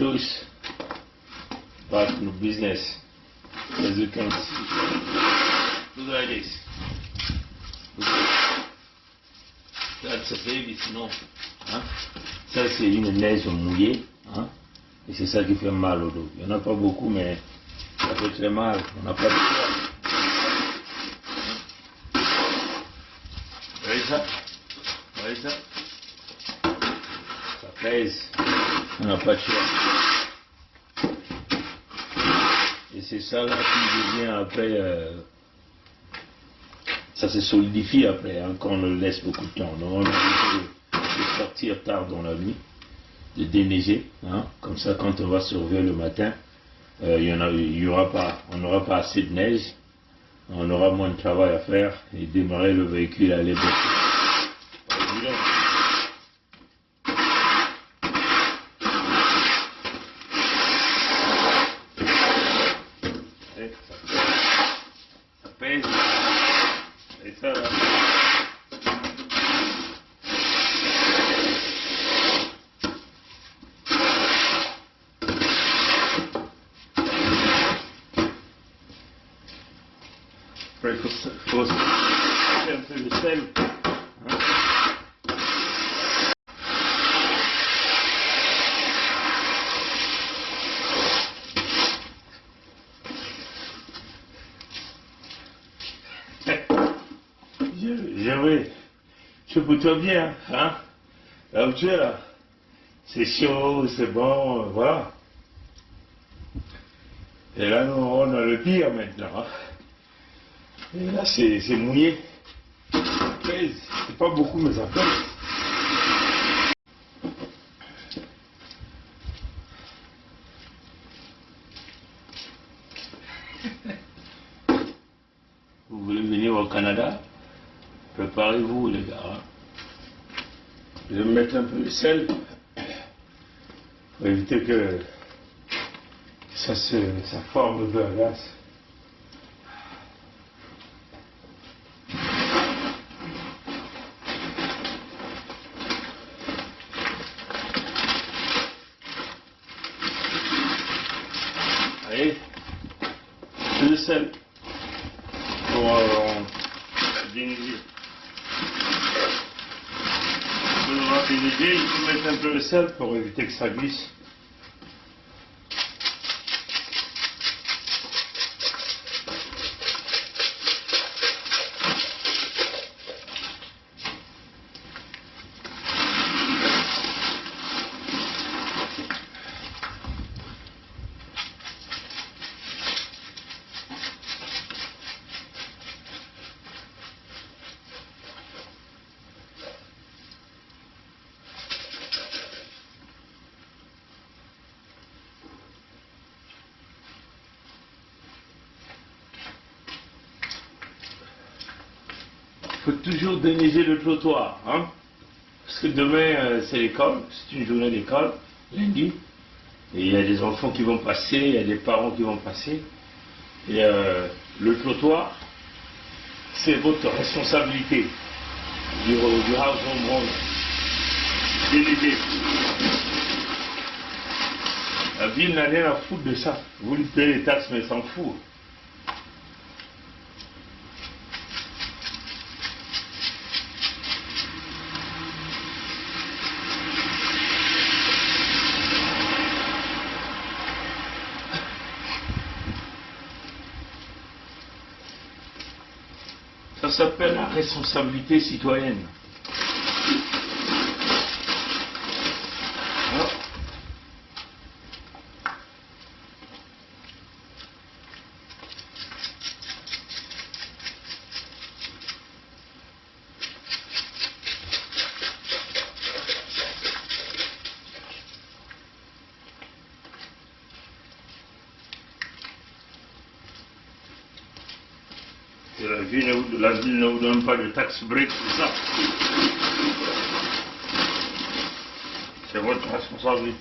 choice, back to business. As you can see, look at this. That's a baby snow. Hein? Ça c'est une neige mouillée, hein? Et c'est ça qui fait mal au dos. Il n'y en a pas beaucoup, mais ça fait très mal. On n'a pas de choix. Vous voyez ça? Vous voyez ça? Ça pèse. On n'a pas de choix. Et c'est ça là qui devient après. Ça se solidifie après, hein, quand on le laisse beaucoup de temps. Donc on a envie de sortir tard dans la nuit, de déneiger, hein, comme ça quand on va se réveiller le matin, on n'aura pas assez de neige, on aura moins de travail à faire et démarrer le véhicule à aller bosser. Pas évident. Ça pèse. Et ça là. Après, il faut faire un peu de sel. Hein? Je peux te bien, hein? Là où tu es là, c'est chaud, c'est bon, voilà. Et là, nous, on a le pire maintenant. Hein? Et là, c'est mouillé. Ça pèse. C'est pas beaucoup, mais ça pèse. Vous voulez venir au Canada? Préparez-vous, les gars. Hein? Je vais mettre un peu de sel pour éviter que ça forme de la glace. Allez, un peu de sel pour déneiger. Il faut mettre un peu de sel pour éviter que ça glisse. Il faut toujours déneiger le trottoir, hein? Parce que demain c'est l'école, c'est une journée d'école, lundi, et il y a des enfants qui vont passer, il y a des parents qui vont passer, et le trottoir, c'est votre responsabilité du house home run. Déneiger. La ville n'a rien à foutre de ça. Vous lui payez les taxes, mais elle s'en fout. Ça s'appelle la responsabilité citoyenne. Alors, la ville ne vous donne pas de tax break pour ça. C'est votre responsabilité.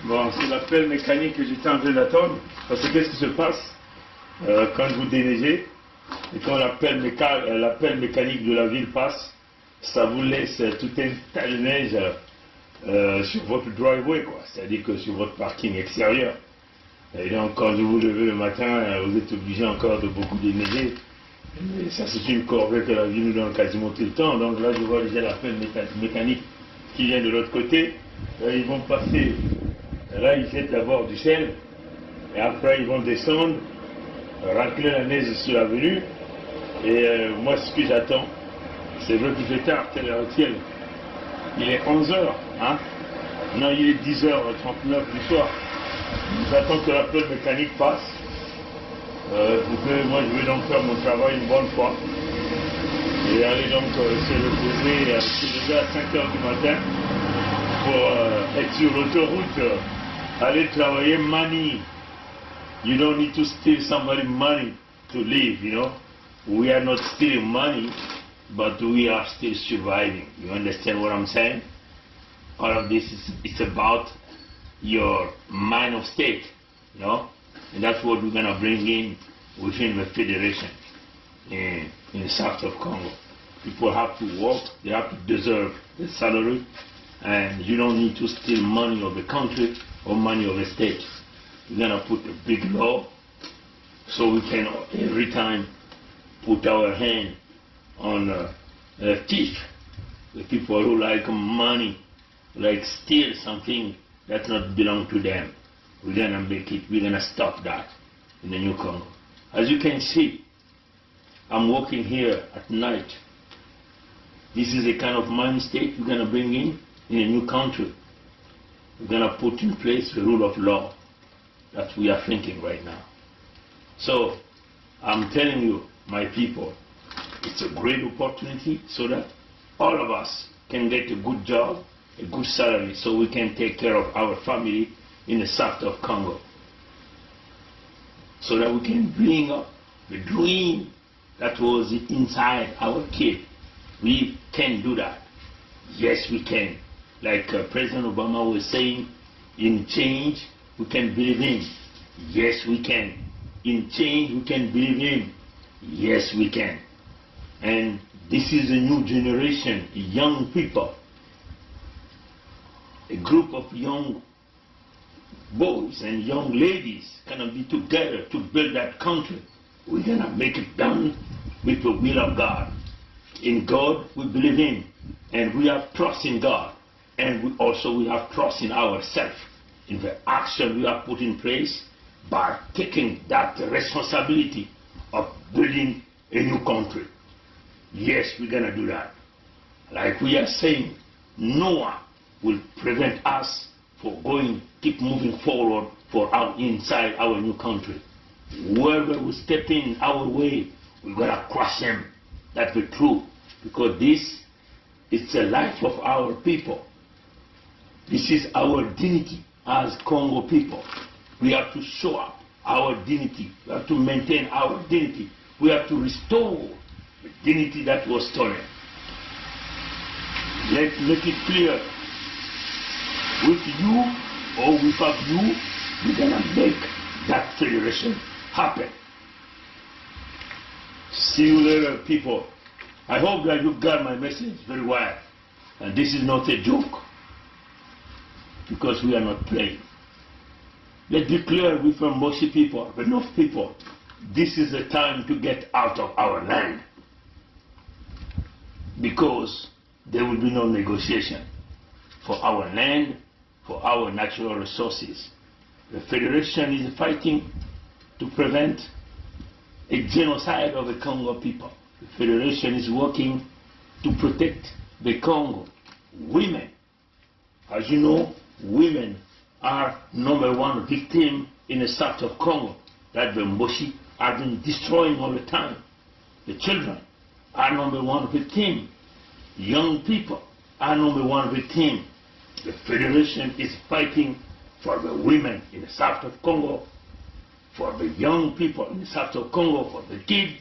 Bon, c'est l'appel mécanique que j'étais en train d'attendre. Parce que qu'est-ce qui se passe quand vous déneigez et quand l'appel mécanique de la ville passe, ça vous laisse tout un tas de neige sur votre driveway, quoi. C'est-à-dire que sur votre parking extérieur. Et donc, quand vous vous levez le matin, vous êtes obligé encore de beaucoup déneiger. Et ça, c'est une corvée que la ville nous donne quasiment tout le temps. Donc là, je vois déjà l'appel mécanique qui vient de l'autre côté. Là, ils vont passer. Là, ils jettent d'abord du sel. Et après, ils vont descendre, racler la neige sur l'avenue. Et moi, ce que j'attends, c'est vrai qu'il fait tard, telle heure tienne. Il est 11h, hein? Non, il est 10h39 du soir. J'attends que l'appel mécanique passe. Moi, je vais donc faire mon travail une bonne fois. Et aller donc se reposer. C'est déjà à 5h du matin pour être sur l'autoroute. Aller travailler money. You don't need to steal somebody's money to live, you know. We are not stealing money, but we are still surviving. You understand what I'm saying? All of this is about your mind of state, you know. And that's what we're going to bring in within the federation in the south of Congo. People have to work, they have to deserve the salary, and you don't need to steal money of the country or money of the state. We're going to put a big law so we can every time put our hand on a thief, the people who like money, like steal something that not belong to them. We're going to make it, we're going to stop that in the New Congo. As you can see, I'm working here at night. This is the kind of mind state we're going to bring in a new country. We're going to put in place the rule of law that we are thinking right now. So, I'm telling you, my people, it's a great opportunity so that all of us can get a good job, a good salary, so we can take care of our family in the south of Congo. So that we can bring up the dream that was inside our kid. We can do that. Yes, we can. Like President Obama was saying, in change, we can believe in. Yes, we can. In change, we can believe in. Yes, we can. And this is a new generation, young people. A group of young boys and young ladies gonna be together to build that country. We're gonna make it done with the will of God. In God we believe in, and we have trust in God, and we have trust in ourselves, in the action we have put in place by taking that responsibility of building a new country. Yes, we're gonna do that. Like we are saying, no one will prevent us for keep moving forward for inside our new country. Whoever will step in our way, we're gonna crush him. That's the truth. Because this is the life of our people. This is our dignity as Congo people. We have to show up our dignity. We have to maintain our dignity. We have to restore the dignity that was stolen. Let's make it clear. With you or without you, we're gonna make that federation happen. See you later, people. I hope that you got my message very well. And this is not a joke, because we are not playing. Let's be clear with Mboshi people, the North people. This is the time to get out of our land, because there will be no negotiation for our land, for our natural resources. The Federation is fighting to prevent a genocide of the Congo people. The Federation is working to protect the Congo. Women, as you know, women are #1 victim in the south of Congo that the Mboshi have been destroying all the time. The children are #1 victim. Young people are #1 victim. The Federation is fighting for the women in the south of Congo, for the young people in the south of Congo, for the kids.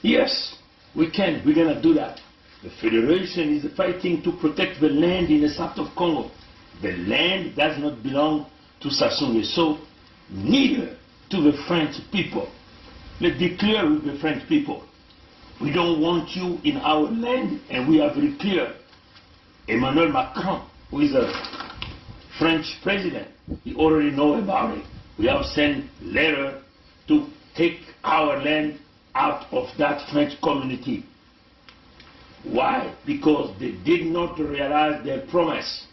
Yes, we can. We're going to do that. The Federation is fighting to protect the land in the south of Congo. The land does not belong to Sassou Nguesso, neither to the French people. Let's be clear with the French people. We don't want you in our land, and we are very clear. Emmanuel Macron, who is a French president, he already knows about it. We have sent letter to take our land out of that French community. Why? Because they did not realize their promise.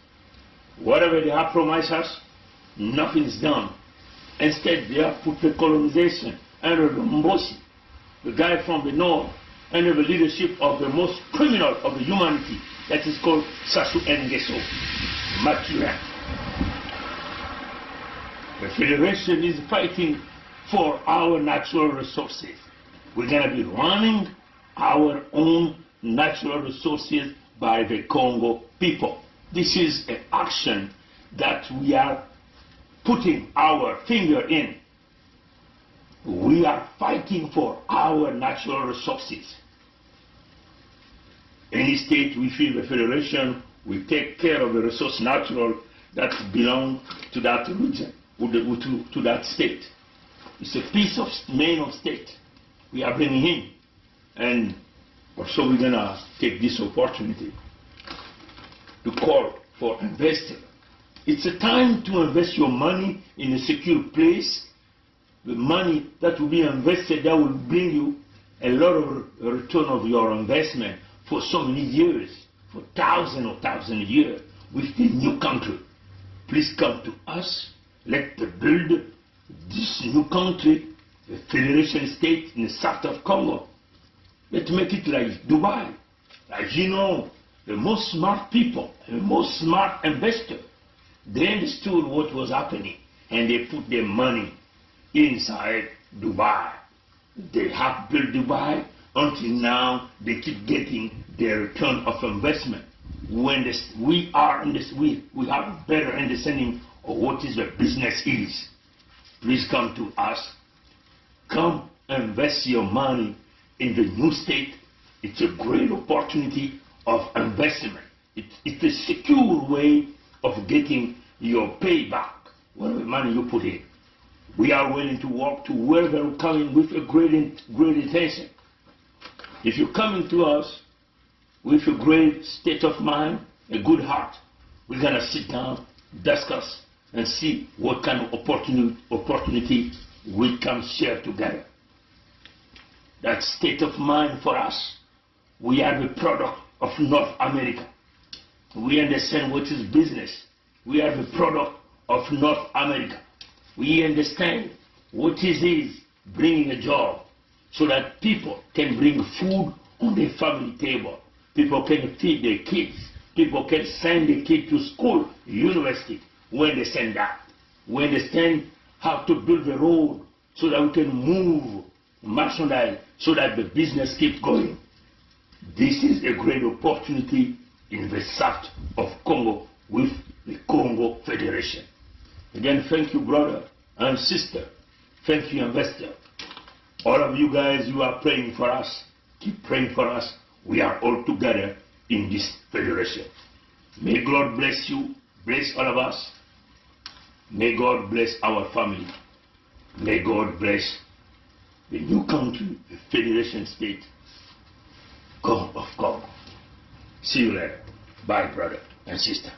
Whatever they have promised us, nothing is done. Instead, they have put the colonization under the Mbosi, the guy from the north, under the leadership of the most criminal of the humanity, that is called Sassou Nguesso, Mathurin. The Federation is fighting for our natural resources. We're going to be running our own natural resources by the Congo people. This is an action that we are putting our finger in. We are fighting for our natural resources. Any state within the Federation will take care of the resource natural that belong to that region, to that state. It's a piece of main of state we are bringing in. And so we're going to take this opportunity to call for investors. It's a time to invest your money in a secure place. The money that will be invested, that will bring you a lot of return of your investment for so many years, for thousands of years with the new country. Please come to us. Let's build this new country, the Federation State in the south of Congo. Let's make it like Dubai. As you know, the most smart people, the most smart investors, they understood what was happening and they put their money inside Dubai. They have built Dubai until now. They keep getting their return of investment. When we have a better understanding of what is the business is. Please come to us. Come invest your money in the new state. It's a great opportunity of investment. It's a secure way of getting your payback, whatever money you put in. We are willing to work to wherever you're coming with a great intention. If you're coming to us with a great state of mind, a good heart, we're going to sit down, discuss, and see what kind of opportunity we can share together. That state of mind for us, we are the product of North America. We understand what is business. We are the product of North America. We understand what it is bringing a job so that people can bring food on their family table. People can feed their kids. People can send their kids to school, university. We understand that. We understand how to build the road so that we can move merchandise so that the business keeps going. This is a great opportunity in the south of Congo with the Congo Federation. Again, thank you, brother and sister. Thank you, investor. All of you guys, you are praying for us. Keep praying for us. We are all together in this federation. May God bless you, bless all of us. May God bless our family. May God bless the new country, the Federation State, God of Congo. See you later. Bye, brother and sister.